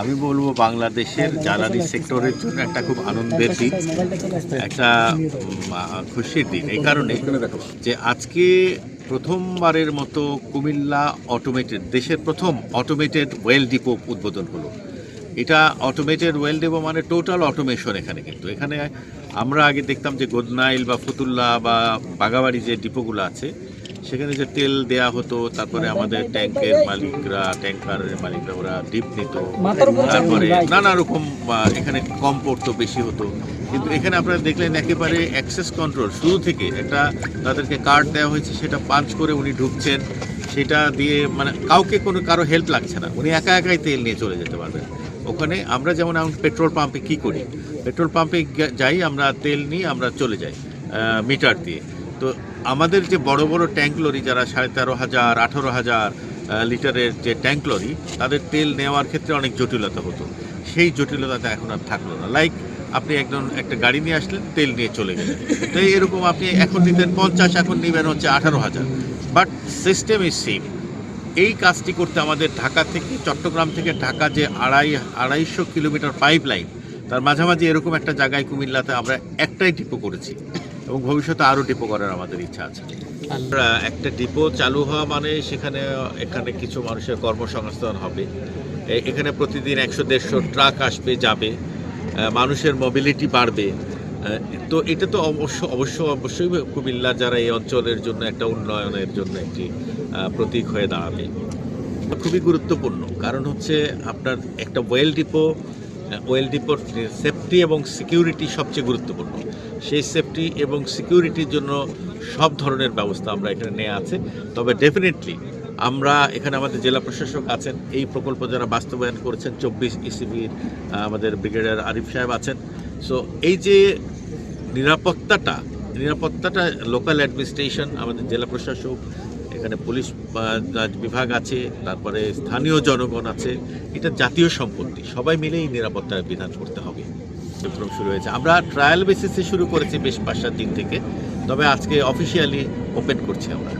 আমি বলবো বাংলাদেশের জ্বালানি সেক্টরের জন্য একটা খুব আনন্দের দিন, একটা খুশির দিন। এই কারণে যে আজকে প্রথমবারের মতো কুমিল্লা অটোমেটেড, দেশের প্রথম অটোমেটেড ওয়েল ডিপো উদ্বোধন হলো। এটা অটোমেটেড ওয়েল ডিপো মানে টোটাল অটোমেশন। এখানে আমরা আগে দেখতাম যে গোদনাইল বা ফতুল্লা বা বাগাবাড়ি যে ডিপোগুলো আছে সেখানে যে তেল দেয়া হতো, তারপরে আমাদের ট্যাঙ্কারের মালিকরা ওরা ডিপ নিত, তারপরে নানা রকম এখানে কম পড়তো, বেশি হতো। কিন্তু এখানে আপনারা দেখলেন একেবারে অ্যাক্সেস কন্ট্রোল শুরু থেকে, একটা তাদেরকে কার্ড দেওয়া হয়েছে, সেটা পাঞ্চ করে উনি ঢুকছেন, সেটা দিয়ে মানে কারো হেল্প লাগছে না, উনি একা একাই তেল নিয়ে চলে যেতে পারবেন। ওখানে আমরা যেমন এখন পেট্রোল পাম্পে কী করি, পেট্রোল পাম্পে যাই আমরা, তেল নিয়ে আমরা চলে যাই মিটার দিয়ে। তো আমাদের যে বড় বড় ট্যাঙ্ক লরি যারা 13,500 18,000 লিটারের যে ট্যাঙ্ক লরি, তাদের তেল নেওয়ার ক্ষেত্রে অনেক জটিলতা হতো। সেই জটিলতাটা এখন আর থাকলো না। লাইক আপনি একটা গাড়ি নিয়ে আসলেন, তেল নিয়ে চলে গেলেন, তো এরকম আপনি এখন নিতেন 50, এখন নেবেন হচ্ছে 18,000, বাট সিস্টেম ইজ সেম। এই কাজটি করতে আমাদের চট্টগ্রাম থেকে ঢাকা যে 250 কিলোমিটার পাইপ লাইন, তার মাঝামাঝি এরকম একটা জায়গায় কুমিল্লাতে আমরা একটাই ডিপো করেছি এবং ভবিষ্যতে আরও ডিপো করার আমাদের ইচ্ছা আছে। একটা ডিপো চালু হওয়া মানে এখানে কিছু মানুষের কর্মসংস্থান হবে। এখানে প্রতিদিন 100-150 ট্রাক আসবে যাবে, মানুষের মোবিলিটি বাড়বে। তো এটা তো অবশ্যই কুমিল্লার যারা এই অঞ্চলের জন্য একটা উন্নয়নের জন্য একটি প্রতীক হয়ে দাঁড়াবে। খুবই গুরুত্বপূর্ণ, কারণ হচ্ছে আপনার একটা ওয়েল ডিপোর সেফটি এবং সিকিউরিটি সবচেয়ে গুরুত্বপূর্ণ। সেই সেফটি এবং সিকিউরিটির জন্য সব ধরনের ব্যবস্থা আমরা এখানে নেওয়া আছে। তবে ডেফিনেটলি আমরা এখানে, আমাদের জেলা প্রশাসক আছেন, এই প্রকল্প যারা বাস্তবায়ন করেছেন 24 ইসিবির আমাদের ব্রিগেডিয়ার আরিফ সাহেব আছেন। সো এই যে নিরাপত্তাটা লোকাল অ্যাডমিনিস্ট্রেশন, আমাদের জেলা প্রশাসক, এখানে পুলিশ বিভাগ আছে, তারপরে স্থানীয় জনগণ আছে, এটা জাতীয় সম্পত্তি, সবাই মিলেই নিরাপত্তার বিধান করতে হবে। শুরু হয়েছে, আমরা ট্রায়াল বেসিসে শুরু করেছি বেশ 5-7 দিন থেকে, তবে আজকে অফিসিয়ালি ওপেন করছি আমরা।